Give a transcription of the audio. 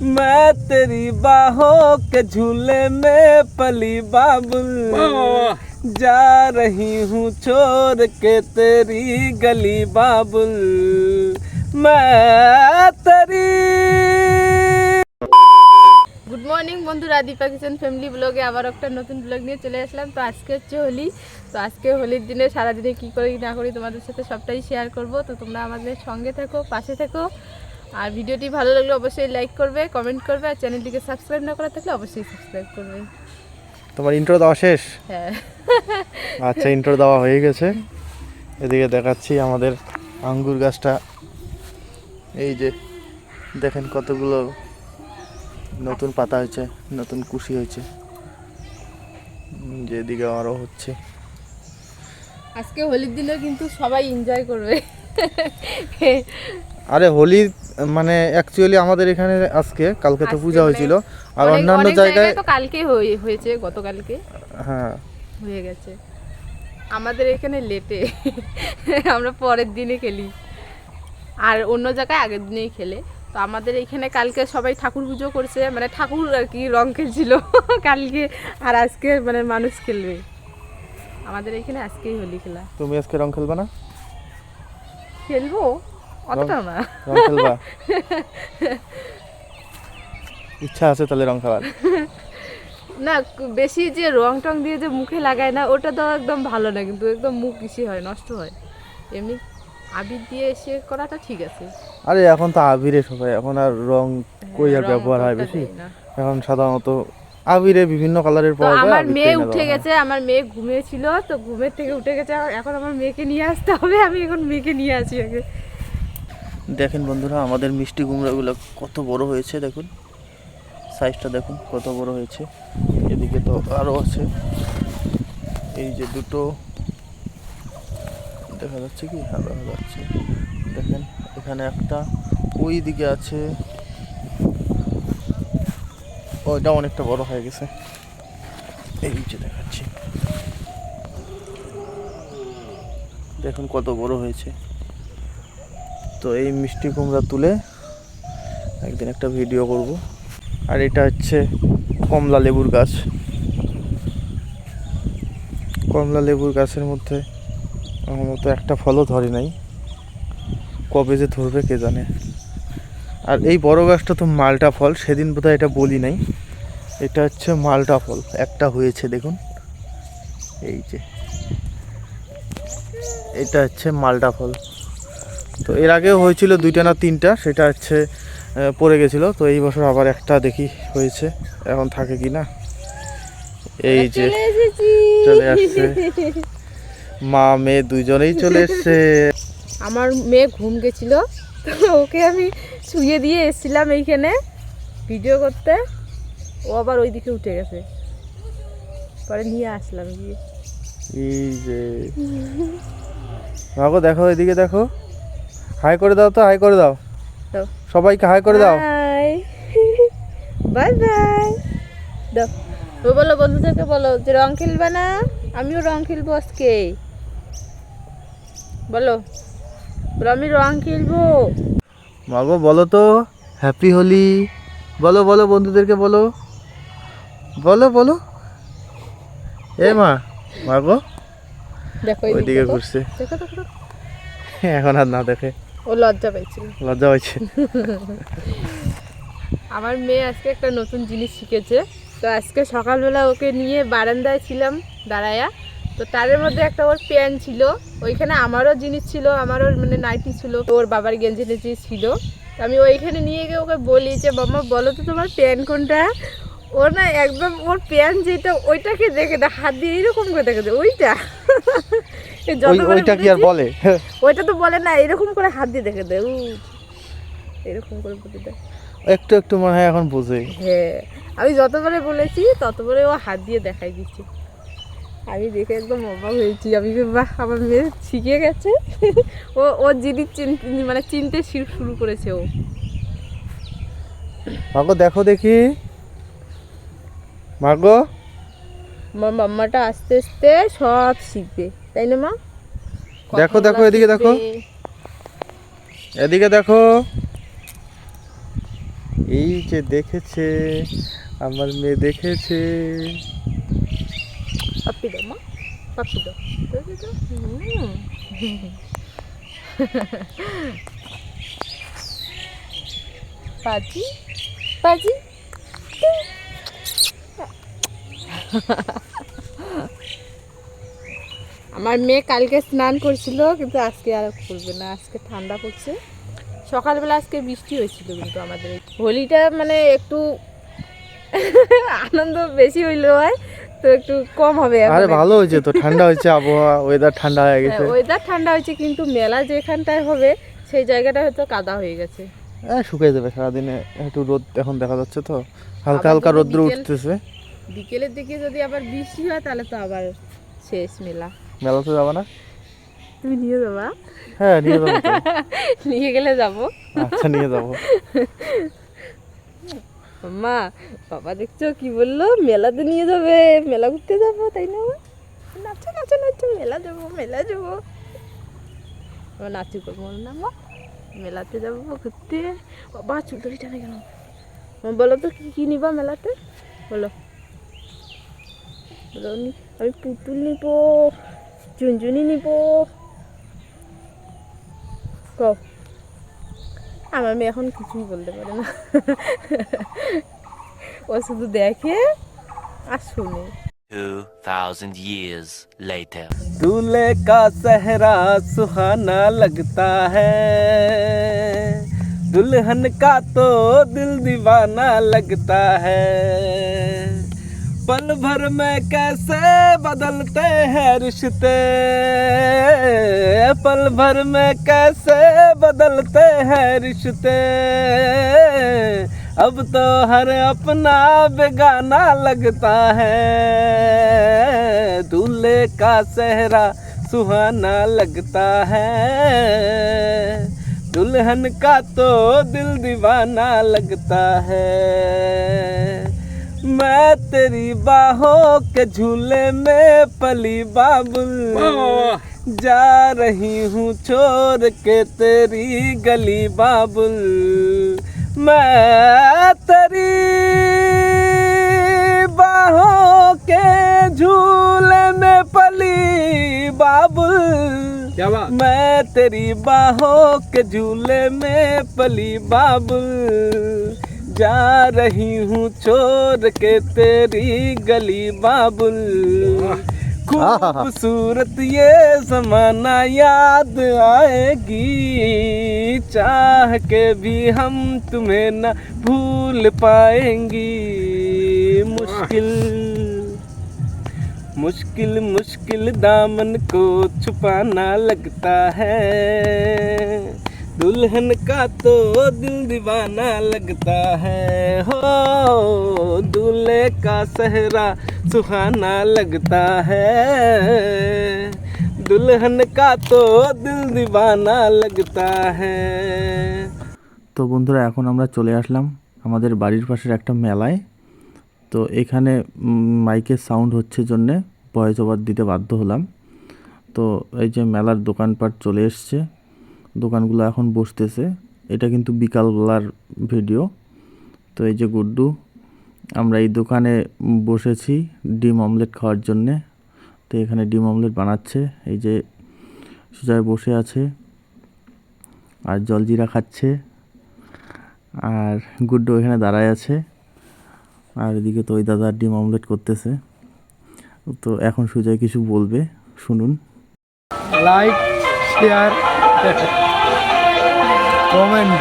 मैं तेरी बाहों के झूले में पली बाबुल जा रही हूँ छोड़ के तेरी गली बाबुल मैं तेरी। গুড মর্নিং বন্ধুরা, দীপা কিচেন ফ্যামিলি ব্লগে আবার একটা নতুন ব্লগ নিয়ে চলে আসলাম। তো আজকে হচ্ছে হোলি। তো আজকে হোলির দিনে সারাদিনে কী করি না করি তোমাদের সাথে সবটাই শেয়ার করব। তো তোমরা আমাদের সঙ্গে থেকো, পাশে থেকো। আর ভিডিওটি ভালো লাগলে অবশ্যই লাইক করবে, কমেন্ট করবে, আর চ্যানেলটিকে সাবস্ক্রাইব না করা থাকলে অবশ্যই সাবস্ক্রাইব করবে। তোমার ইন্ট্রো দেওয়া শেষ? হ্যাঁ, আচ্ছা, ইন্ট্রো দেওয়া হয়ে গেছে। এদিকে দেখাচ্ছি আমাদের আঙ্গুর গাছটা। এই যে দেখেন কতগুলো নতুন পাতা হয়েছে, নতুন কুশি হয়েছে। যেদিকে আরও হচ্ছে। আজকে হোলির দিনে কিন্তু সবাই এনজয় করবে। আরে হোলি মানে অ্যাকচুয়ালি আমাদের এখানে আজকে, কালকে তো পূজা হয়েছিল, আর অন্যান্য জায়গায় তো কালকে হয়েছে, গতকালকে হ্যাঁ হয়ে গেছে। আমাদের এখানে লেটে, আমরা পরের দিনে খেলি, আর অন্য জায়গায় আগের দিনেই খেলে। তো আমাদের এখানে কালকে সবাই ঠাকুর পুজো করছে, মানে ঠাকুর আর কি রং খেলছিল কালকে, আর আজকে মানে মানুষ খেলবে। আমাদের এখানে আজকেই হোলি খেলা। তুমি আজকে রং খেলবা না? খেলবো, অতটা না। রং খেলবা? ইচ্ছা আছে তাহলে রং খেলার? না, বেশি যে রং টং দিয়ে যে মুখে লাগায় না, ওটা তো একদম ভালো না, কিন্তু একদম মুখ বেশি হয়, নষ্ট হয়। এমনি আবির দিয়ে এসে করাটা ঠিক আছে। আরে এখন তো আবিরে সবাই, এখন আর রং কই আর ব্যবহার হয় বেশি। এখন সাধারণত আবিরে বিভিন্ন কালারের পাওয়া যায়। আমার মেয়ে উঠে গেছে, আমার মেয়ে ঘুমিয়েছিল, তো ঘুমের থেকে উঠে গেছে। এখন আমার মেয়েকে নিয়ে আসতে হবে, আমি এখন মেয়েকে নিয়ে আসি আগে। দেখেন বন্ধুরা, আমাদের মিষ্টি কুমড়াগুলো কত বড় হয়েছে, দেখুন সাইজটা দেখুন কত বড় হয়েছে। এদিকে তো আরও আছে, এই যে দুটো দেখা যাচ্ছে কি? হ্যাঁ দেখা যাচ্ছে। দেখেন এখানে একটা, ওই দিকে আছে, ওইটা অনেকটা বড় হয়ে গেছে। এই যে দেখাচ্ছি, দেখুন কত বড় হয়েছে। তো এই মিষ্টি কুমড়া তুলে একদিন একটা ভিডিও করব। আর এটা হচ্ছে কমলা লেবুর গাছ। কমলা লেবুর গাছের মধ্যে আমার মতো একটা ফলও ধরে নাই, কবে যে ধরবে কে জানে। আর এই বড় গাছটা তো মালটা ফল, সেদিন বোধহয় এটা বলি নাই। এটা হচ্ছে মালটা ফল, একটা হয়েছে দেখুন, এই যে এটা হচ্ছে মালটা ফল। তো এর আগেও হয়েছিল দুইটা না তিনটা, সেটা হচ্ছে পড়ে গেছিলো। তো এই বছর আবার একটা দেখি হয়েছে, এখন থাকে কি না। এই যে চলে আসছে, মা মেয়ে দুজনেই চলে এসছে। আমার মেয়ে ঘুম গেছিল, তো ওকে আমি শুয়ে দিয়ে এসেছিলাম এইখানে ভিডিও করতে। ও আবার ওইদিকে উঠে গেছে, পরে নিয়ে আসলাম গিয়ে। এই যে মাগো দেখো, এদিকে দেখো, হাই করে দাও তো, হাই করে দাও সবাইকে, হাই করে দাও। বাই বাই দাও। ও বলো বন্ধুদেরকে, বলো যে রং খেলবে না, আমিও রং খেলবো আজকে। বলো বলো আমি রং খেলবো। মাগো বলো তো হ্যাপি হোলি, বলো বলো বন্ধুদেরকে বলো, বলো বলো। এ মা, মাগো দেখো ওইদিকে ঘুরছে, দেখো দেখো, এখন আর না দেখে, ও লজ্জা পাইছিল। লজ্জা হয়েছে। আমার মেয়ে আজকে একটা নতুন জিনিস শিখেছে। তো আজকে সকালবেলা ওকে নিয়ে বারান্দায় ছিলাম দাঁড়ায়া। তো তাদের মধ্যে একটা ওর প্যান্ট ছিল, ওইখানে আমারও জিনিস ছিল, আমারও মানে নাইটি ছিল, ওর বাবার গেঞ্জি টেঞ্জি ছিল। তো আমি ওইখানে নিয়ে গিয়ে ওকে বলি যে বাবা বলো তো তোমার প্যান্ট কোনটা। ও না একদম ওর প্যান্ট যেটা ওইটাকে দেখে না, হাত দিয়ে এরকম করে দেখে দেয় ওইটা। ওইটা কি আর বলে? ওইটা তো বলে না, এরকম করে হাত দিয়ে দেখে দেয়, এরকম করে বলে দেয়। একটু একটু মনে হয় এখন বোঝে। হ্যাঁ, আমি যতবারে বলেছি ততবারে ও হাত দিয়ে দেখাই দিচ্ছে। আমি দেখে একদম অবাক হয়েছি, আমি বাহ আমার মেয়ে শিখে গেছে। ও জিনিস মানে চিনতে শুরু করেছে ও। মাগো দেখো দেখি, মাগো আমার মাম্মাটা আস্তে আস্তে সব শিখবে, তাই না মা? দেখো দেখো, এদিকে দেখো, এদিকে দেখো, এই যে দেখেছে, আমার মেয়ে দেখেছে। পাপ্পি দাও মা, পাপ্পি দাও, দাও, দাও, দাও। পাজি পাজি। আমার মেয়ে কালকে স্নান করছিল, কিন্তু আজকে আর করবে না, আজকে ঠান্ডা পড়ছে। সকালবেলা আজকে বৃষ্টি হয়েছিল, কিন্তু আমাদের এই হোলিটা মানে একটু আনন্দ বেশি হইলো হয়, তো একটু কম হবে এখন। আরে ভালো হয়েছে তো, ঠান্ডা হয়েছে, আবহাওয়া ওয়েদার ঠান্ডা হয়ে গেছে। ওয়েদার ঠান্ডা হয়েছে, কিন্তু মেলা যেখানটায় হবে সেই জায়গাটা হয়তো কাদা হয়ে গেছে। হ্যাঁ, শুকিয়ে যাবে সারাদিনে, একটু রোদ এখন দেখা যাচ্ছে তো, হালকা আবার হালকা যদি রোদ্র বিকেল- উঠতেছে। বিকেলের দিকে যদি আবার বৃষ্টি হয় তাহলে তো আবার শেষ মেলা। মেলাতে যাবে না? তুমি নিয়ে যাবা? হ্যাঁ, নিয়ে যাবো তো। নিয়ে গেলে যাবো। আচ্ছা, নিয়ে যাবো। মা, বাবা দেখছো কি বললো, মেলাতে নিয়ে যাবে, মেলা ঘুরতে যাবো, তাই না? নাচো নাচো নাচো, মেলা যাবো মেলা যাবো। আমার নাচু করবো না মা, মেলাতে যাবো ঘুরতে। বাবা চুলদারি টানে কেন? বলো তো কি কি নিবা মেলাতে, বলো বলো। আমি পুতুল নিব, ঝুনঝুনি নিব। কও। আমার মেয়ে এখন কিছুই বলতে পারে না, ও শুধু দেখে আর শুনে। 2000 years later. दूल्हे का सेहरा सुहाना लगता है, दुल्हन का तो दिल दीवाना लगता है। पल भर में कैसे बदलते हैं रिश्ते, पल भर में कैसे बदलते हैं रिश्ते। अब तो हर अपना बेगाना लगता है, दूल्हे का सेहरा सुहाना लगता है, दुल्हन का तो दिल दीवाना लगता है। मैं तेरी बाहों के झूले में पली बाबुल, जा रही हूँ छोड़ के तेरी गली बाबुल। मैं तेरी बाहों के झूले में पली बाबुल, मैं तेरी बाहों के झूले में पली बाबुल, जा रही हूँ छोड़ के तेरी गली बाबुल। खूबसूरत ये जमाना याद आएगी, चाह के भी हम तुम्हें न भूल पाएंगी। मुश्किल मुश्किल मुश्किल दामन को छुपाना लगता है, दुल्हन का तो दिल दीवाना लगता है। हो दूल्हे का सेहरा सुहाना लगता है, दुल्हन का तो दिल दीवाना लगता है। তো বন্ধুরা, এখন আমরা চলে আসলাম আমাদের বাড়ির পাশের একটা মেলায়। তো এখানে মাইকের সাউন্ড হচ্ছে জন্যে ভয়েস ওভার দিতে বাধ্য হলাম। তো এই যে মেলার দোকানপাট চলে এসছে, দোকানগুলো এখন বসতেছে। এটা কিন্তু বিকালবেলার ভিডিও। তো এই যে গুড্ডু, আমরা এই দোকানে বসেছি ডিম অমলেট খাওয়ার জন্যে। তো এখানে ডিম অমলেট বানাচ্ছে, এই যে সুজয় বসে আছে আর জলজিরা খাচ্ছে, আর গুড্ডু এখানে দাঁড়ায় আছে, আর এদিকে তো ওই দাদা ডিম অমলেট করতেছে। তো এখন সুজয় কিছু বলবে, শুনুন। Like share comment